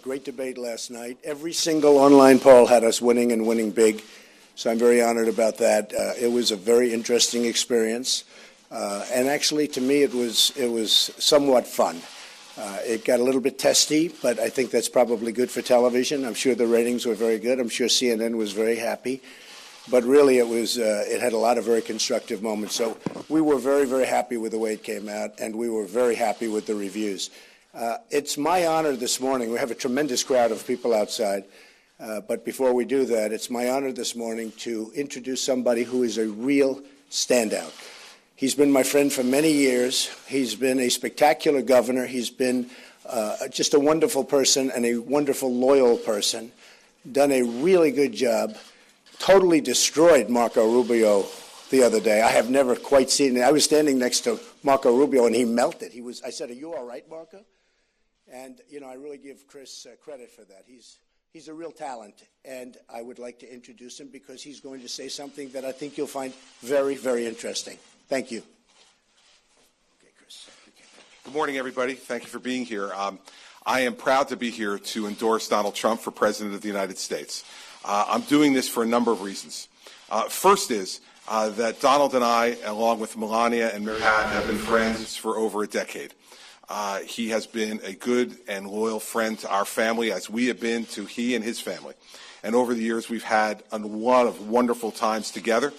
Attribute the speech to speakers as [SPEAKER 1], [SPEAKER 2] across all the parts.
[SPEAKER 1] great debate last night. Every single online poll had us winning and winning big, so I'm very honored about that. It was a very interesting experience, and actually, to me, it was somewhat fun. It got a little bit testy, but I think that's probably good for television. I'm sure the ratings were very good. I'm sure CNN was very happy. But really, it had a lot of very constructive moments. So we were very, very happy with the way it came out, and we were very happy with the reviews. It's my honor this morning. We have a tremendous crowd of people outside. But before we do that, it's my honor this morning to introduce somebody who is a real standout. He's been my friend for many years. He's been a spectacular governor. He's been just a wonderful person and a wonderful, loyal person, done a really good job. Totally destroyed Marco Rubio the other day. I have never quite seen it. I was standing next to Marco Rubio, and he melted. I said, "Are you all right, Marco?" And, I really give Chris credit for that. He's a real talent, and I would like to introduce him because he's going to say something that I think you'll find very, very interesting. Thank you. Okay, Chris. Okay.
[SPEAKER 2] Good morning, everybody. Thank you for being here. I am proud to be here to endorse Donald Trump for President of the United States. I'm doing this for a number of reasons. First is that Donald and I, along with Melania and Mary Pat, have been friends for over a decade. He has been a good and loyal friend to our family, as we have been to he and his family. And over the years, we've had a lot of wonderful times together,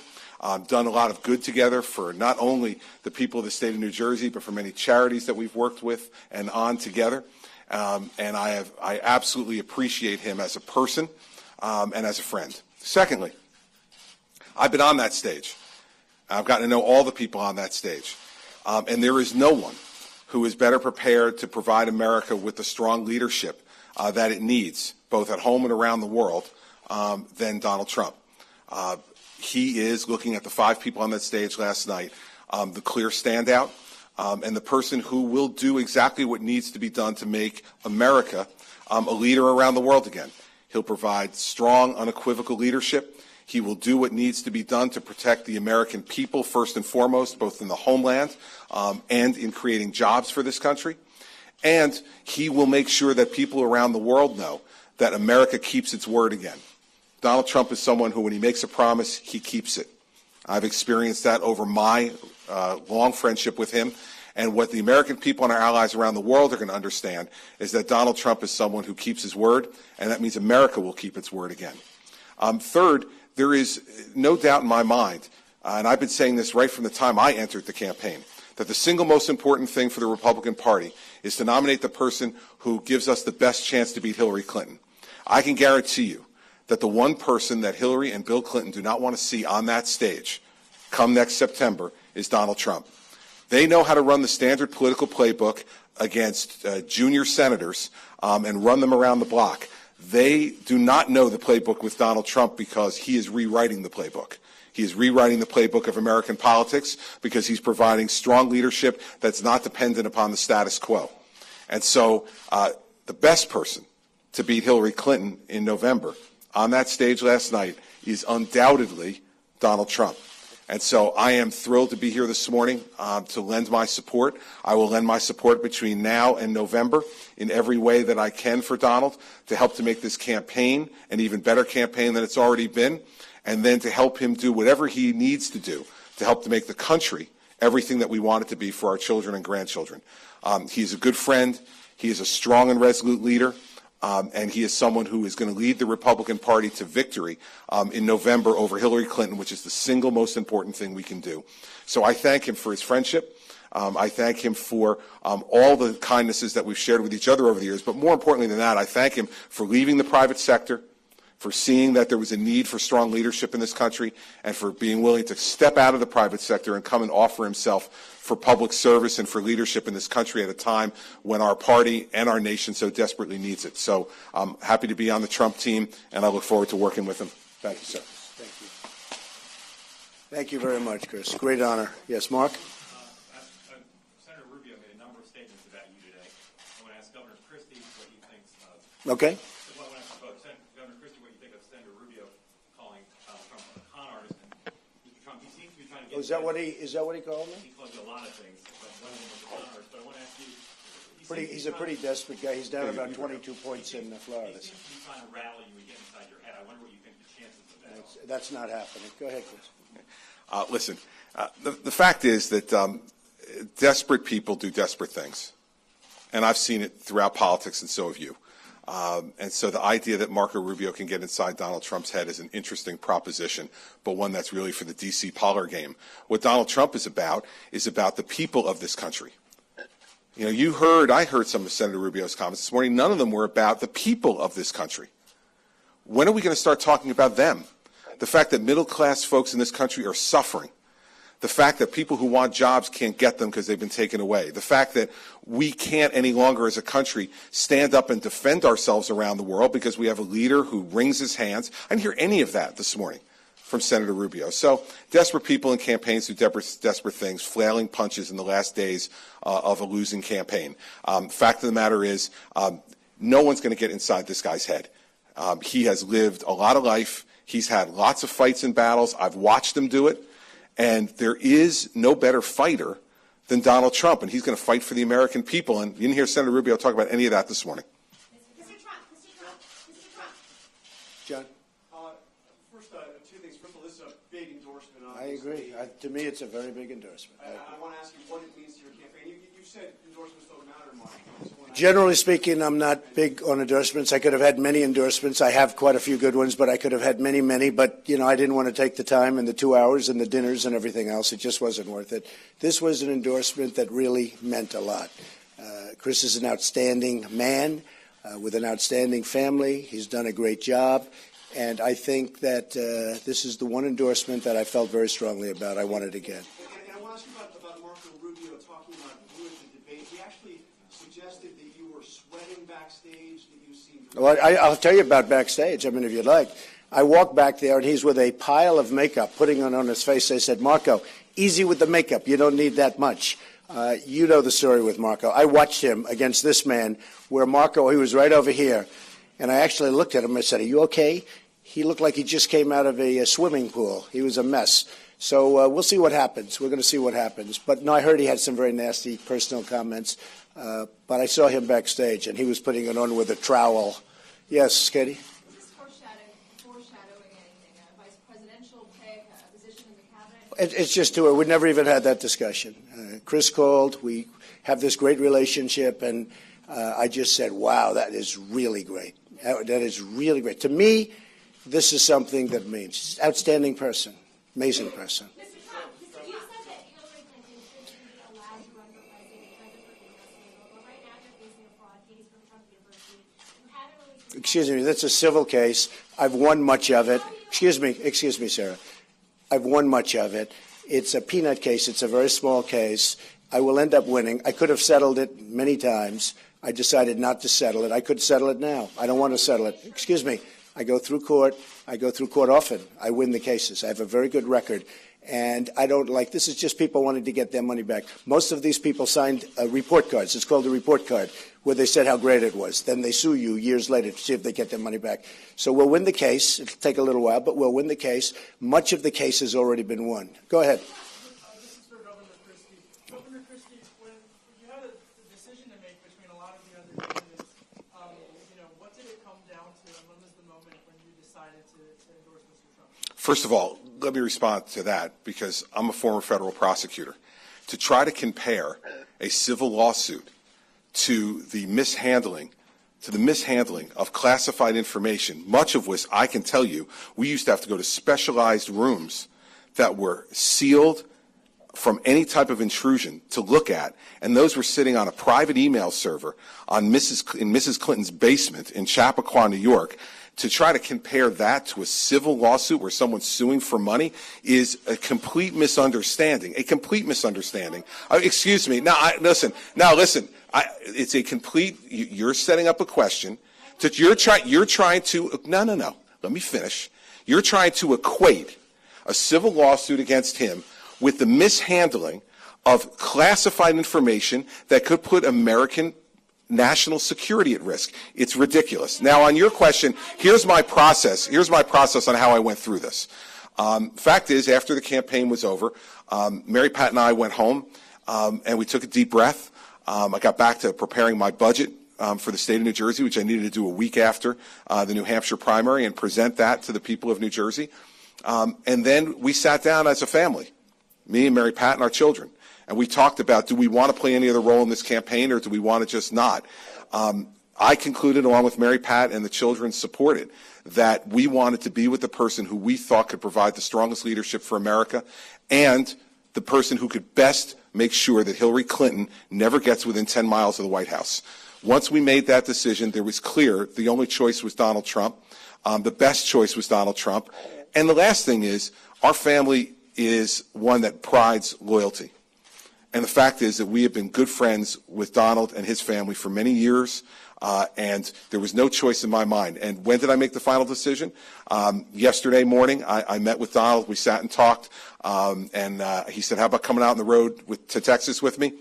[SPEAKER 2] done a lot of good together for not only the people of the state of New Jersey, but for many charities that we've worked with and on together. And I absolutely appreciate him as a person. And as a friend. Secondly, I've been on that stage. I've gotten to know all the people on that stage. And there is no one who is better prepared to provide America with the strong leadership that it needs, both at home and around the world, than Donald Trump. He is, looking at the 5 people on that stage last night, the clear standout and the person who will do exactly what needs to be done to make America a leader around the world again. He'll provide strong, unequivocal leadership. He will do what needs to be done to protect the American people, first and foremost, both in the homeland and in creating jobs for this country. And he will make sure that people around the world know that America keeps its word again. Donald Trump is someone who, when he makes a promise, he keeps it. I've experienced that over my long friendship with him. And what the American people and our allies around the world are going to understand is that Donald Trump is someone who keeps his word, and that means America will keep its word again. Third, there is no doubt in my mind, and I've been saying this right from the time I entered the campaign, that the single most important thing for the Republican Party is to nominate the person who gives us the best chance to beat Hillary Clinton. I can guarantee you that the one person that Hillary and Bill Clinton do not want to see on that stage come next September is Donald Trump. They know how to run the standard political playbook against junior senators and run them around the block. They do not know the playbook with Donald Trump because he is rewriting the playbook. He is rewriting the playbook of American politics because he's providing strong leadership that's not dependent upon the status quo. And so the best person to beat Hillary Clinton in November on that stage last night is undoubtedly Donald Trump. And so I am thrilled to be here this morning to lend my support. I will lend my support between now and November in every way that I can for Donald to help to make this campaign an even better campaign than it's already been, and then to help him do whatever he needs to do to help to make the country everything that we want it to be for our children and grandchildren. He's a good friend. He is a strong and resolute leader. And he is someone who is going to lead the Republican Party to victory in November over Hillary Clinton, which is the single most important thing we can do. So I thank him for his friendship. I thank him for all the kindnesses that we've shared with each other over the years. But more importantly than that, I thank him for leaving the private sector, for seeing that there was a need for strong leadership in this country, and for being willing to step out of the private sector and come and offer himself for public service and for leadership in this country at a time when our party and our nation so desperately needs it. So I'm happy to be on the Trump team, and I look forward to working with him. Thank you, sir.
[SPEAKER 1] Thank you. Thank you very much, Chris. Great honor. Yes, Mark?
[SPEAKER 3] Senator Rubio made a number of statements about you today. I want to ask Governor Christie what he thinks of.
[SPEAKER 1] Okay.
[SPEAKER 3] I want to ask Governor Christie what you think of Senator Rubio calling Trump a con artist. And Mr. Trump, he seems to be trying to get...
[SPEAKER 1] Is that what he called me?
[SPEAKER 3] He called you a lot of things, but one of them was a con artist. But I want to ask you, he
[SPEAKER 1] He's a pretty desperate guy. He's down about 22 points in Florida.
[SPEAKER 3] He seems to be trying to rally you and get inside your head. I wonder what you think the chances of that are.
[SPEAKER 1] That's not happening. Go ahead, Chris.
[SPEAKER 2] Listen, the fact is that desperate people do desperate things. And I've seen it throughout politics, and so have you. And so the idea that Marco Rubio can get inside Donald Trump's head is an interesting proposition, but one that's really for the D.C. parlor game. What Donald Trump is about the people of this country. You know, I heard some of Senator Rubio's comments this morning. None of them were about the people of this country. When are we going to start talking about them? The fact that middle-class folks in this country are suffering. The fact that people who want jobs can't get them because they've been taken away. The fact that we can't any longer as a country stand up and defend ourselves around the world because we have a leader who wrings his hands. I didn't hear any of that this morning from Senator Rubio. So desperate people in campaigns do desperate things, flailing punches in the last days of a losing campaign. Fact of the matter is, no one's going to get inside this guy's head. He has lived a lot of life. He's had lots of fights and battles. I've watched him do it. And there is no better fighter than Donald Trump, and he's going to fight for the American people. And you didn't hear Senator Rubio talk about any of that this morning.
[SPEAKER 4] Mr. Trump.
[SPEAKER 1] John?
[SPEAKER 5] First, two things. First of all, this is a big endorsement.
[SPEAKER 1] I agree. To me, it's a very big endorsement.
[SPEAKER 5] I want to ask you what it means to your campaign. You said endorsements don't matter much.
[SPEAKER 1] Generally speaking, I'm not big on endorsements. I could have had many endorsements. I have quite a few good ones, but I could have had many, many. But, you know, I didn't want to take the time and the 2 hours and the dinners and everything else. It just wasn't worth it. This was an endorsement that really meant a lot. Chris is an outstanding man with an outstanding family. He's done a great job. And I think that this is the one endorsement that I felt very strongly about. I wanted again.
[SPEAKER 5] And I want to ask you about Marco Rubio talking about you at the debate. He actually suggested that you were sweating backstage, that you seemed...
[SPEAKER 1] Well, I'll tell you about backstage, I mean, if you'd like. I walked back there, and he's with a pile of makeup, putting it on his face. They said, Marco, easy with the makeup. You don't need that much. You know the story with Marco. I watched him against this man, where Marco, he was right over here. And I actually looked at him and I said, are you okay? He looked like he just came out of a swimming pool. He was a mess. So we'll see what happens. We're going to see what happens. But, no, I heard he had some very nasty personal comments. But I saw him backstage, and he was putting it on with a trowel. Yes, Katie?
[SPEAKER 4] Is this foreshadowing anything? A vice presidential pick, a position in the cabinet?
[SPEAKER 1] It's just too. We never even had that discussion. Chris called. We have this great relationship, and I just said, wow, that is really great. That is really great. To me, this is something that means outstanding person, amazing person.
[SPEAKER 4] Mr. Trump, you said that Hillary Clinton shouldn't be allowed to run for president because of her female but right now you're facing a fraud case from Trump University. You haven't really...
[SPEAKER 1] Excuse me, that's a civil case. I've won much of it. Excuse me, Sarah. I've won much of it. It's a peanut case. It's a very small case. I will end up winning. I could have settled it many times. I decided not to settle it. I could settle it now. I don't want to settle it. Excuse me. I go through court. I go through court often. I win the cases. I have a very good record. And I don't like, this is just people wanting to get their money back. Most of these people signed report cards. It's called a report card, where they said how great it was. Then they sue you years later to see if they get their money back. So we'll win the case. It'll take a little while, but we'll win the case. Much of the case has already been won. Go ahead.
[SPEAKER 6] This is for Governor Christie. Governor Christie, when you had a decision to make between a lot of the other candidates, what did it come down to, and when was the moment when you decided to endorse Mr. Trump?
[SPEAKER 2] First of all, let me respond to that because I'm a former federal prosecutor. To try to compare a civil lawsuit to the mishandling of classified information, much of which I can tell you, we used to have to go to specialized rooms that were sealed from any type of intrusion to look at, and those were sitting on a private email server in Mrs. Clinton's basement in Chappaqua, New York. To try to compare that to a civil lawsuit where someone's suing for money is a complete misunderstanding. A complete misunderstanding. Excuse me. Listen. It's a complete. You're setting up a question that you're trying to. No. Let me finish. You're trying to equate a civil lawsuit against him with the mishandling of classified information that could put American national security at risk. It's ridiculous. Now, on your question, here's my process. Here's my process on how I went through this. Fact is, after the campaign was over, Mary Pat and I went home, and we took a deep breath. I got back to preparing my budget for the state of New Jersey, which I needed to do a week after the New Hampshire primary and present that to the people of New Jersey. And then we sat down as a family, me and Mary Pat and our children, and we talked about, do we want to play any other role in this campaign or do we want to just not? I concluded, along with Mary Pat and the children supported, that we wanted to be with the person who we thought could provide the strongest leadership for America and the person who could best make sure that Hillary Clinton never gets within 10 miles of the White House. Once we made that decision, there was clear the only choice was Donald Trump. The best choice was Donald Trump. And the last thing is, our family is one that prides loyalty. And the fact is that we have been good friends with Donald and his family for many years, and there was no choice in my mind. And when did I make the final decision? Yesterday morning, I met with Donald. We sat and talked, and he said, how about coming out on the road to Texas with me?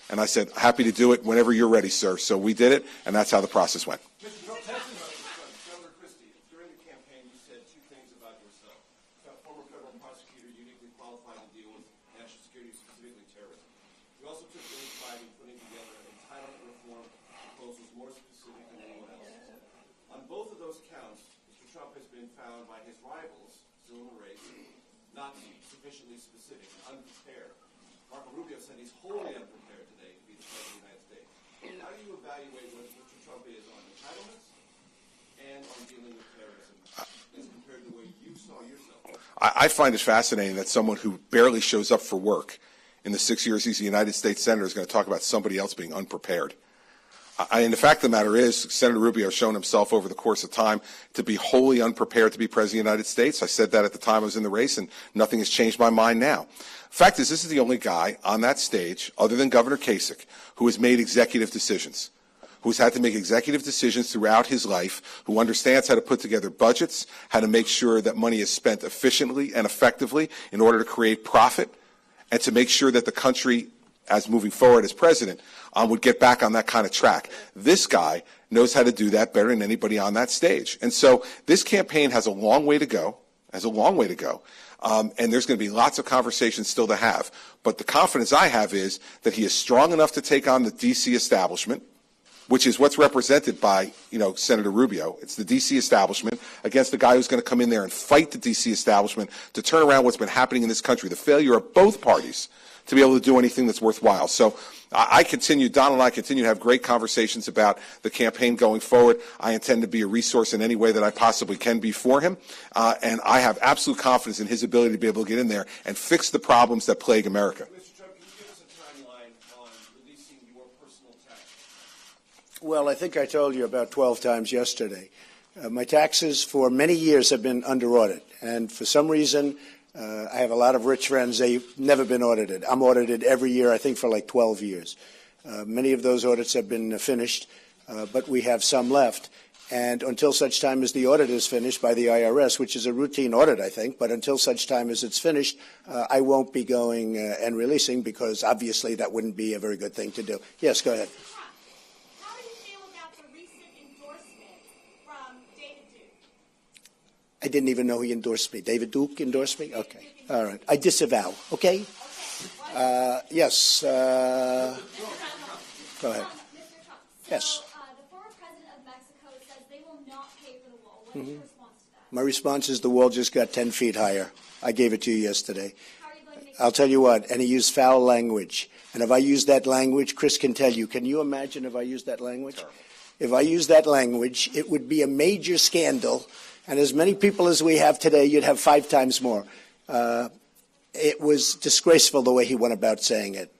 [SPEAKER 2] And I said, happy to do it whenever you're ready, sir. So we did it, and that's how the process went.
[SPEAKER 5] Governor Christie, during the campaign, you said two things about yourself. A former federal prosecutor uniquely qualified to deal with national security, specifically terrorism. You also took great pride in putting together entitlement reform proposals more specific than anyone else. On both of those counts, Mr. Trump has been found by his rivals, still in the race, not to be sufficiently specific and unprepared. Marco Rubio said he's wholly unprepared today to be the President of the United States. How do you evaluate what Mr. Trump is on entitlements and on dealing with terrorism as compared to the way you saw yourself?
[SPEAKER 2] I find it fascinating that someone who barely shows up for work in the 6 years he's a United States Senator is going to talk about somebody else being unprepared. And the fact of the matter is, Senator Rubio has shown himself over the course of time to be wholly unprepared to be President of the United States. I said that at the time I was in the race, and nothing has changed my mind now. Fact is, this is the only guy on that stage, other than Governor Kasich, who has made executive decisions, who's had to make executive decisions throughout his life, who understands how to put together budgets, how to make sure that money is spent efficiently and effectively in order to create profit, and to make sure that the country, as moving forward as president, would get back on that kind of track. This guy knows how to do that better than anybody on that stage. And so this campaign has a long way to go, and there's going to be lots of conversations still to have. But the confidence I have is that he is strong enough to take on the D.C. establishment, which is what's represented by, Senator Rubio. It's the D.C. establishment against the guy who's going to come in there and fight the D.C. establishment to turn around what's been happening in this country, the failure of both parties to be able to do anything that's worthwhile. So Donald and I continue to have great conversations about the campaign going forward. I intend to be a resource in any way that I possibly can be for him, and I have absolute confidence in his ability to be able to get in there and fix the problems that plague America.
[SPEAKER 5] Mr. Trump, can you give us a timeline on releasing your personal tax?
[SPEAKER 1] Well, I think I told you about 12 times yesterday. My taxes for many years have been under audit, and for some reason, I have a lot of rich friends. They've never been audited. I'm audited every year, I think, for like 12 years. Many of those audits have been finished, but we have some left. And until such time as the audit is finished by the IRS, which is a routine audit, I think, but until such time as it's finished, I won't be going and releasing, because obviously that wouldn't be a very good thing to do. Yes, go ahead.
[SPEAKER 4] How do you feel about the recent endorsement from David Duke?
[SPEAKER 1] I didn't even know he endorsed me. David Duke endorsed me? Okay. All right. I disavow. Okay? Yes. Go ahead.
[SPEAKER 4] Mr. Trump,
[SPEAKER 1] Yes.
[SPEAKER 4] the former president of Mexico says they will not pay for the wall. What is your response to that?
[SPEAKER 1] My response is the wall just got 10 feet higher. I gave it to you yesterday.
[SPEAKER 4] How are you going to make
[SPEAKER 1] I'll tell you what, and he used foul language. And if I use that language, Chris can tell you. Can you imagine if I used that language? If I used that language, it would be a major scandal. And as many people as we have today, you'd have 5 times more. It was disgraceful the way he went about saying it.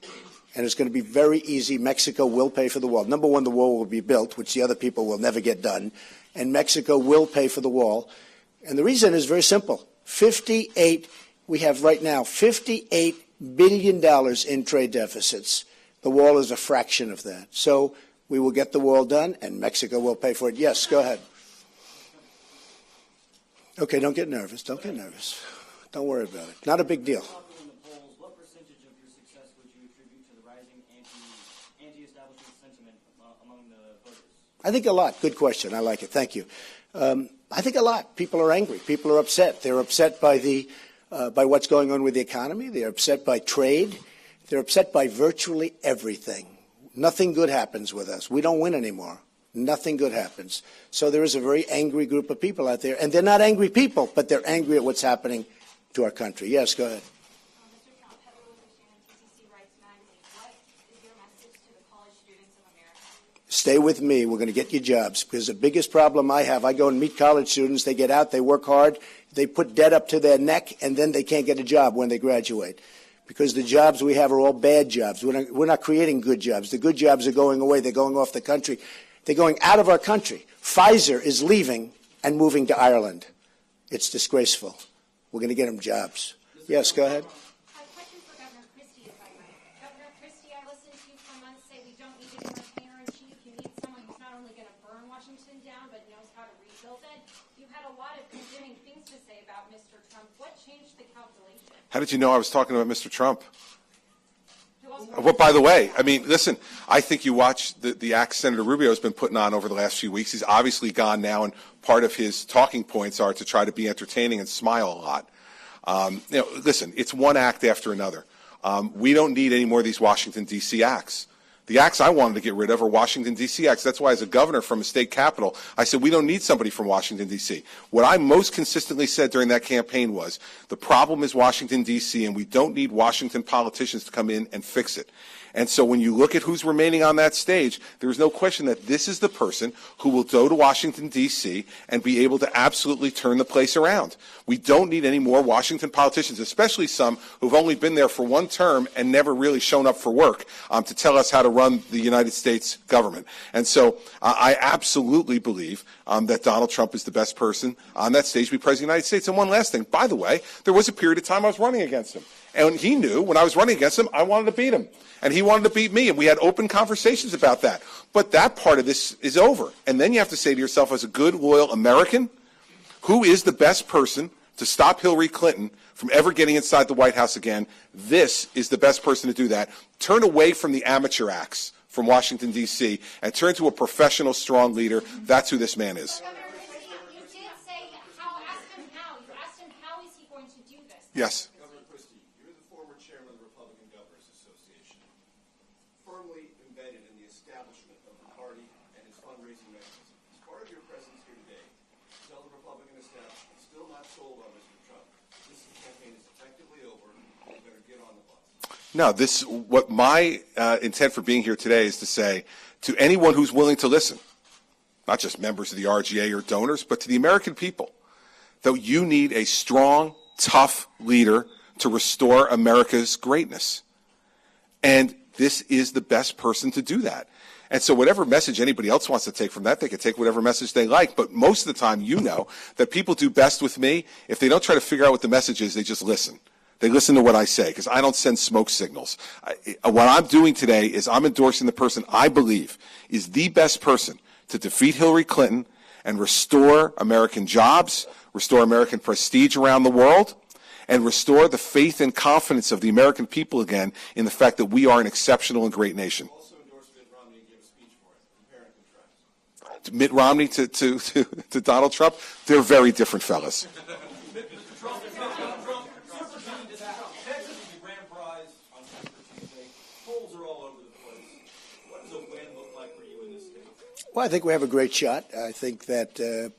[SPEAKER 1] And it's going to be very easy. Mexico will pay for the wall. Number one, the wall will be built, which the other people will never get done. And Mexico will pay for the wall. And the reason is very simple. We have right now $58 billion in trade deficits. The wall is a fraction of that. So we will get the wall done, and Mexico will pay for it. Yes, go ahead. Okay, don't get nervous. Don't get nervous. Don't worry about it. Not a big deal.
[SPEAKER 7] What percentage of your success would you attribute to the rising anti-establishment sentiment among the voters?
[SPEAKER 1] I think a lot. Good question. I like it. Thank you. I think a lot. People are angry. People are upset. They're upset by by what's going on with the economy. They're upset by trade. They're upset by virtually everything. Nothing good happens with us. We don't win anymore. Nothing good happens. So there is a very angry group of people out there, and they're not angry people, but they're angry at what's happening to our country. Yes, go ahead.
[SPEAKER 4] Mr. Trump, Heather TCC Rights Magazine. What is your message to the college students of America?
[SPEAKER 1] Stay with me. We're going to get you jobs, because the biggest problem I have, I go and meet college students. They get out, they work hard, they put debt up to their neck, and then they can't get a job when they graduate. Because the jobs we have are all bad jobs. We're not creating good jobs. The good jobs are going away. They're going off the country. They're going out of our country. Pfizer is leaving and moving to Ireland. It's disgraceful. We're going to get them jobs. Yes, go ahead.
[SPEAKER 4] I have a question for Governor Christie, if I might. Governor Christie, I listened to you for months say we don't need a commander-in-chief. You need someone who's not only going to burn Washington down, but knows how to rebuild it. You've had a lot of condemning things to say about Mr. Trump. What changed the calculation?
[SPEAKER 2] How did you know I was talking about Mr. Trump? Well, by the way, I mean, listen, I think you watch the act Senator Rubio has been putting on over the last few weeks. He's obviously gone now, and part of his talking points are to try to be entertaining and smile a lot. Listen, it's one act after another. We don't need any more of these Washington, D.C. acts. The acts I wanted to get rid of are Washington, D.C. acts. That's why, as a governor from a state capital, I said we don't need somebody from Washington, D.C. What I most consistently said during that campaign was the problem is Washington, D.C., and we don't need Washington politicians to come in and fix it. And so when you look at who's remaining on that stage, there's no question that this is the person who will go to Washington, D.C. and be able to absolutely turn the place around. We don't need any more Washington politicians, especially some who've only been there for one term and never really shown up for work to tell us how to run the United States government. And so I absolutely believe that Donald Trump is the best person on that stage to be president of the United States. And one last thing, by the way, there was a period of time I was running against him. And he knew when I was running against him, I wanted to beat him. And he wanted to beat me, and we had open conversations about that. But that part of this is over. And then you have to say to yourself, as a good, loyal American, who is the best person to stop Hillary Clinton from ever getting inside the White House again? This is the best person to do that. Turn away from the amateur acts from Washington, D.C., and turn to a professional, strong leader. That's who this man is.
[SPEAKER 4] Governor Christie, you did say ask him how. You asked him how is he going to do this?
[SPEAKER 2] Yes.
[SPEAKER 5] Governor Christie, you're the former chairman of the Republican Governors Association, firmly embedded in the establishment of the party and its fundraising mechanism. As part of your presence here today, tell the Republican establishment still not sold on Mr. Trump. This campaign is effectively over. You better get on the bus.
[SPEAKER 2] No, what my intent for being here today is to say to anyone who's willing to listen, not just members of the RGA or donors, but to the American people, that you need a strong, tough leader to restore America's greatness. And this is the best person to do that. And so whatever message anybody else wants to take from that, they can take whatever message they like. But most of the time, you know that people do best with me. If they don't try to figure out what the message is, they just listen. They listen to what I say, because I don't send smoke signals. What I'm doing today is I'm endorsing the person I believe is the best person to defeat Hillary Clinton and restore American jobs, restore American prestige around the world, and restore the faith and confidence of the American people again in the fact that we are an exceptional and great nation.
[SPEAKER 5] Also endorsed Mitt Romney and gave a speech for it. Compare and contrast.
[SPEAKER 2] Mitt Romney to Donald Trump, they're very different fellas.
[SPEAKER 3] Texas is the grand prize on Super Tuesday. Polls are all over the place. What does a win look like for you in this state?
[SPEAKER 1] Well, I think we have a great shot. I think that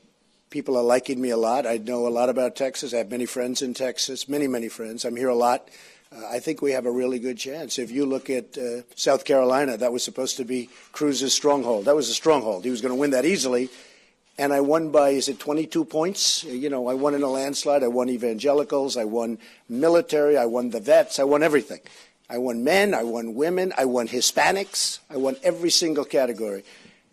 [SPEAKER 1] people are liking me a lot. I know a lot about Texas. I have many friends in Texas, many friends. I'm here a lot. I think we have a really good chance. If you look at South Carolina, that was supposed to be Cruz's stronghold. That was a stronghold. He was going to win that easily. And I won by, 22 points? I won in a landslide. I won evangelicals. I won military. I won the vets. I won everything. I won men. I won women. I won Hispanics. I won every single category.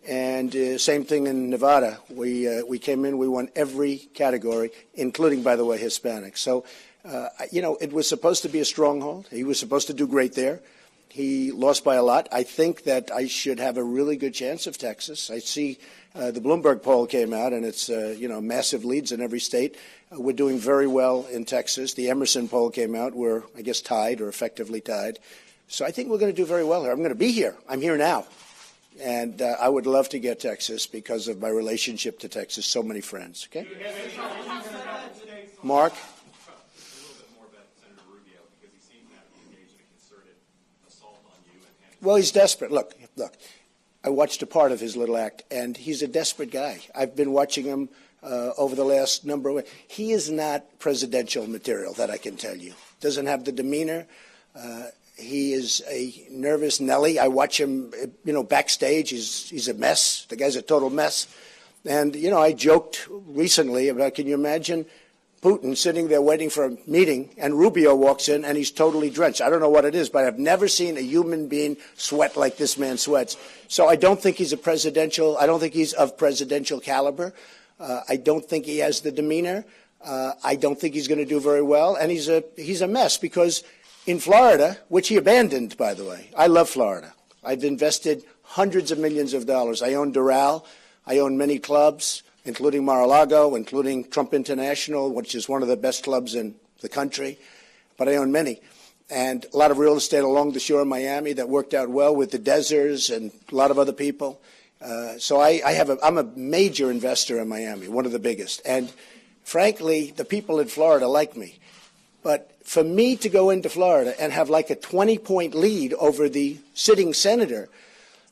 [SPEAKER 1] And same thing in Nevada. We came in. We won every category, including, by the way, Hispanics. So, it was supposed to be a stronghold. He was supposed to do great there. He lost by a lot. I think that I should have a really good chance of Texas. I see the Bloomberg poll came out, and it's, massive leads in every state. We're doing very well in Texas. The Emerson poll came out. We're, I guess, tied or effectively tied. So I think we're going to do very well here. I'm going to be here. I'm here now. And I would love to get Texas because of my relationship to Texas. So many friends. Okay? Mark?
[SPEAKER 3] Rubio, because he seems to have engaged in a concerted assault on you.
[SPEAKER 1] Well, he's desperate. Look, look, I watched a part of his little act, and he's a desperate guy. I've been watching him over the last number of weeks. He is not presidential material, that I can tell you. Doesn't have the demeanor. He is a nervous Nelly. I watch him, backstage. He's a mess. The guy's a total mess. And, I joked recently about, can you imagine Putin sitting there waiting for a meeting, and Rubio walks in, and he's totally drenched. I don't know what it is, but I've never seen a human being sweat like this man sweats. So I don't think he's I don't think he's of presidential caliber. I don't think he has the demeanor. I don't think he's going to do very well. And he's a mess because in Florida, which he abandoned, by the way, I love Florida. I've invested hundreds of millions of dollars. I own Doral. I own many clubs, including Mar-a-Lago, including Trump International, which is one of the best clubs in the country. But I own many. And a lot of real estate along the shore of Miami that worked out well with the Deserts and a lot of other people. So I'm a major investor in Miami, one of the biggest. And frankly, the people in Florida like me. But for me to go into Florida and have like a 20-point lead over the sitting senator,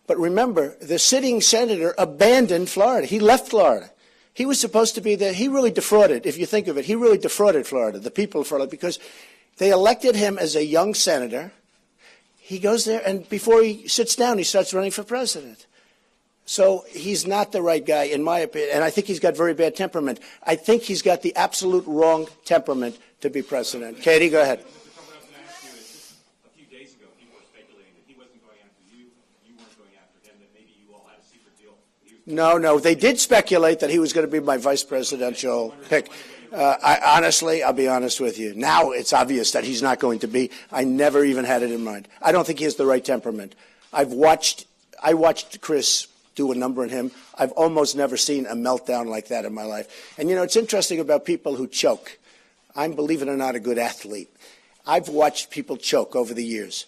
[SPEAKER 1] but remember, the sitting senator abandoned Florida. He left Florida. He was supposed to be there. He really defrauded, if you think of it. He really defrauded Florida, the people of Florida, because they elected him as a young senator. He goes there, and before he sits down, he starts running for president. So he's not the right guy, in my opinion, and I think he's got very bad temperament. I think he's got the absolute wrong temperament to be president. Katie, go ahead.
[SPEAKER 3] A few days ago, people were speculating that he wasn't going after you, you weren't going after him, that maybe you all had a secret deal.
[SPEAKER 1] No, they did speculate that he was going to be my vice presidential pick. Honestly, I'll be honest with you. Now it's obvious that he's not going to be. I never even had it in mind. I don't think he has the right temperament. I watched Chris do a number on him. I've almost never seen a meltdown like that in my life. And, it's interesting about people who choke. I'm, believe it or not, a good athlete. I've watched people choke over the years.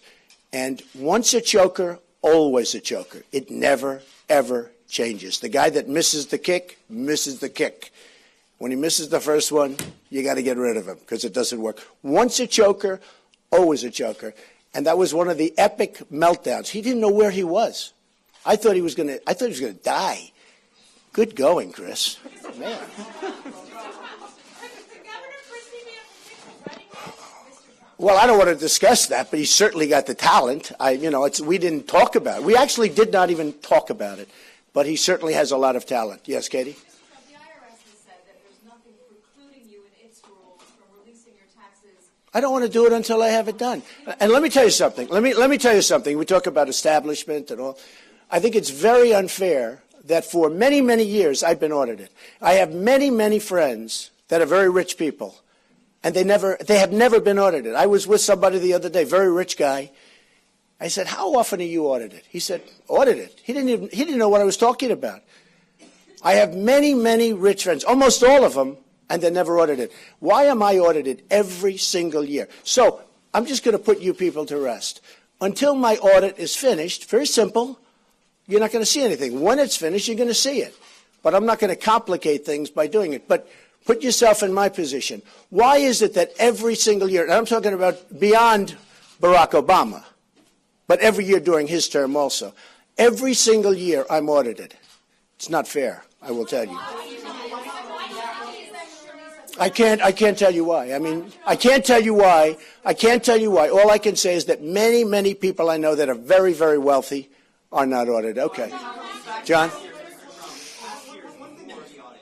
[SPEAKER 1] And once a choker, always a choker. It never, ever changes. The guy that misses the kick, misses the kick. When he misses the first one, you got to get rid of him because it doesn't work. Once a choker, always a choker. And that was one of the epic meltdowns. He didn't know where he was. I thought he was going to die. Good going, Chris. Man. Well, I don't want to discuss that, but he certainly got the talent. We didn't talk about it. We actually did not even talk about it, but he certainly has a lot of talent. Yes, Katie?
[SPEAKER 8] The IRS has said that there's nothing precluding you in its rules from releasing your taxes.
[SPEAKER 1] I don't want to do it until I have it done. And let me tell you something. Let me tell you something. We talk about establishment and all. I think it's very unfair that for many, many years I've been audited. I have many, many friends that are very rich people, and they have never been audited. I was with somebody the other day, very rich guy. I said, "How often are you audited?" He said, "Audited." He didn't know what I was talking about. I have many, many rich friends, almost all of them, and they're never audited. Why am I audited every single year? So I'm just going to put you people to rest. Until my audit is finished, very simple, you're not going to see anything. When it's finished, you're going to see it. But I'm not going to complicate things by doing it. But put yourself in my position. Why is it that every single year, and I'm talking about beyond Barack Obama, but every year during his term also, every single year I'm audited? It's not fair, I will tell you. I can't tell you why. I can't tell you why. I can't tell you why. All I can say is that many, many people I know that are very, very wealthy are not audited. Okay. John?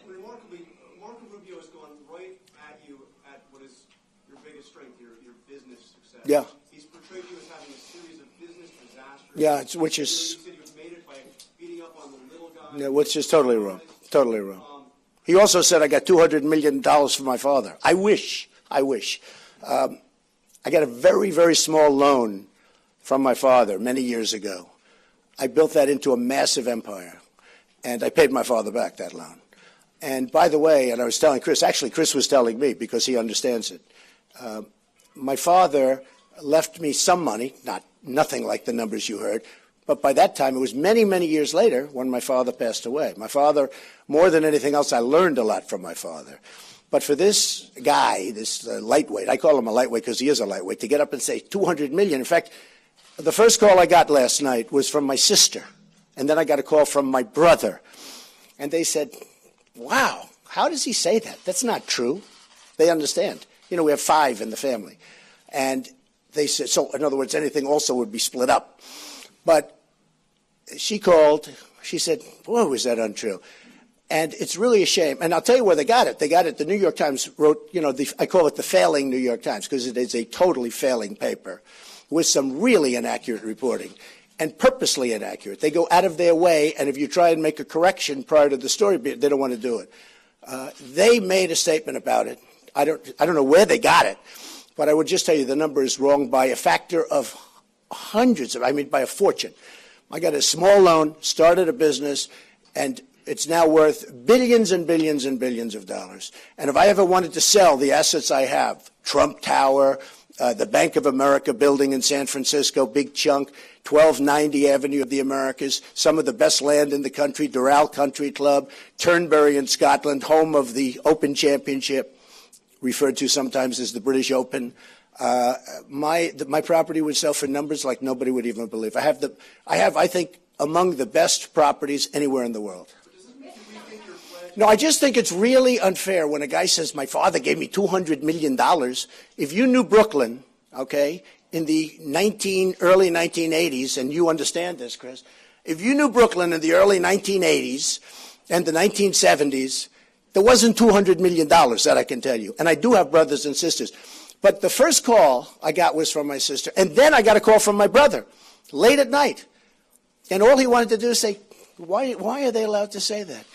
[SPEAKER 5] Remarkably, Marco Rubio has gone right at you at what is your biggest strength, your business success.
[SPEAKER 1] Yeah.
[SPEAKER 5] He's portrayed you as having a series of business disasters.
[SPEAKER 1] Yeah, which is...
[SPEAKER 5] You said you made it by beating up on the little guy.
[SPEAKER 1] Yeah, which is totally wrong. Totally wrong. He also said I got $200 million from my father. I wish. I got a very, very small loan from my father many years ago. I built that into a massive empire, and I paid my father back that loan. And by the way, and I was telling Chris, actually Chris was telling me because he understands it, my father left me some money, nothing like the numbers you heard, but by that time it was many, many years later when my father passed away. My father, more than anything else, I learned a lot from my father. But for this guy, this lightweight, I call him a lightweight because he is a lightweight, to get up and say $200 million, in fact, the first call I got last night was from my sister, and then I got a call from my brother. And they said, wow, how does he say that? That's not true. They understand. You know, we have 5 in the family. And they said, so in other words, anything also would be split up. But she called, she said, boy, was that untrue. And it's really a shame. And I'll tell you where they got it. They got it, the New York Times wrote, you know, I call it the failing New York Times because it is a totally failing paper with some really inaccurate reporting and purposely inaccurate. They go out of their way, and if you try and make a correction prior to the story, they don't want to do it. They made a statement about it. I don't know where they got it, but I would just tell you the number is wrong by a factor of hundreds of, I mean, by a fortune. I got a small loan, started a business, and it's now worth billions and billions and billions of dollars. And if I ever wanted to sell the assets I have, Trump Tower, the Bank of America building in San Francisco, big chunk, 1290 Avenue of the Americas, some of the best land in the country, Doral Country Club, Turnberry in Scotland, home of the Open Championship, referred to sometimes as the British Open. My property would sell for numbers like nobody would even believe. I have, I think, among the best properties anywhere in the world. No, I just think it's really unfair when a guy says, my father gave me $200 million. If you knew Brooklyn, okay, in the early 1980s, and you understand this, Chris, if you knew Brooklyn in the early 1980s and the 1970s, there wasn't $200 million, that I can tell you. And I do have brothers and sisters. But the first call I got was from my sister, and then I got a call from my brother late at night. And all he wanted to do is say, why are they allowed to say that?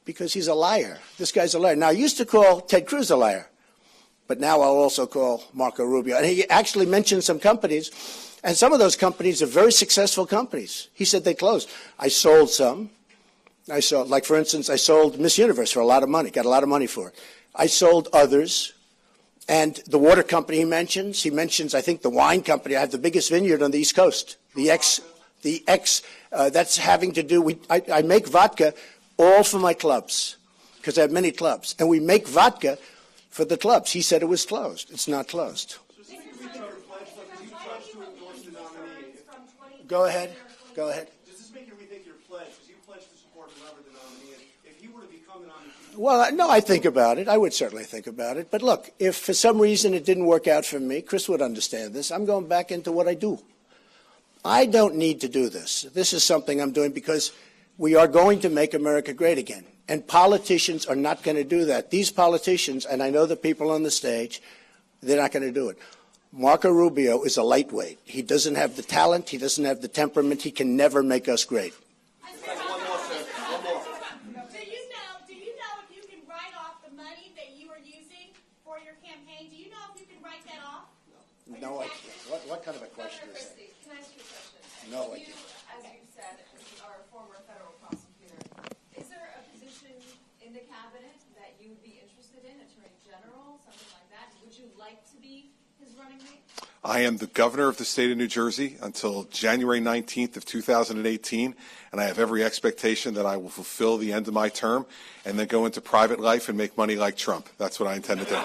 [SPEAKER 1] Because he's a liar. This guy's a liar. Now, I used to call Ted Cruz a liar, but now I'll also call Marco Rubio. And he actually mentioned some companies, and some of those companies are very successful companies. He said they closed. I sold some. Like, for instance, I sold Miss Universe for a lot of money, got a lot of money for it. I sold others. And the water company he mentions, I think, the wine company. I have the biggest vineyard on the East Coast. That's having to do, I make vodka all for my clubs, because I have many clubs. And we make vodka for the clubs. He said it was closed. It's not closed. Go ahead. Go ahead.
[SPEAKER 5] Does this make you rethink your pledge? Because you pledged to support whoever the nominee is. If he were to become the nominee...
[SPEAKER 1] Well, no, I think about it. I would certainly think about it. But look, if for some reason it didn't work out for me, Chris would understand this. I'm going back into what I do. I don't need to do this. This is something I'm doing because we are going to make America great again. And politicians are not going to do that. These politicians, and I know the people on the stage, they're not going to do it. Marco Rubio is a lightweight. He doesn't have the talent. He doesn't have the temperament. He can never make us great.
[SPEAKER 9] Do you know if you can write off the money that you are using for your campaign? Do you know if you can write that off?
[SPEAKER 1] No, I can't. What kind of a question
[SPEAKER 8] Governor
[SPEAKER 1] is that?
[SPEAKER 8] Christie, can I ask you a question?
[SPEAKER 1] No, I
[SPEAKER 8] You,
[SPEAKER 1] can't.
[SPEAKER 8] as you said, are a former federal prosecutor. Is there a position in the cabinet that you would be interested in, Attorney General, something like that? Would you like to be his running mate?
[SPEAKER 2] I am the governor of the state of New Jersey until January 19th of 2018, and I have every expectation that I will fulfill the end of my term and then go into private life and make money like Trump. That's what I intend to do.
[SPEAKER 8] So if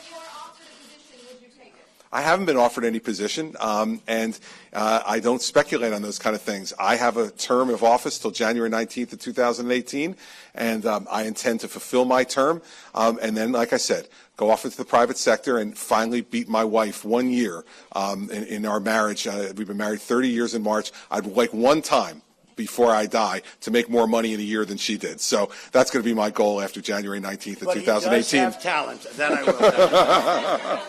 [SPEAKER 8] you were offered a position, would you take it?
[SPEAKER 2] I haven't been offered any position, and I don't speculate on those kind of things. I have a term of office till January 19th of 2018, and I intend to fulfill my term, and then, like I said, go off into the private sector and finally beat my wife 1 year in our marriage. We've been married 30 years in March. I'd like one time before I die to make more money in a year than she did. So that's going to be my goal after January 19th of 2018.
[SPEAKER 1] But he does have talent. That I will tell you.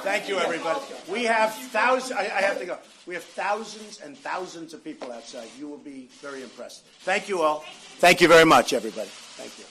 [SPEAKER 1] Thank you, everybody. We have thousands. I have to go. We have thousands and thousands of people outside. You will be very impressed. Thank you all. Thank you very much, everybody. Thank you.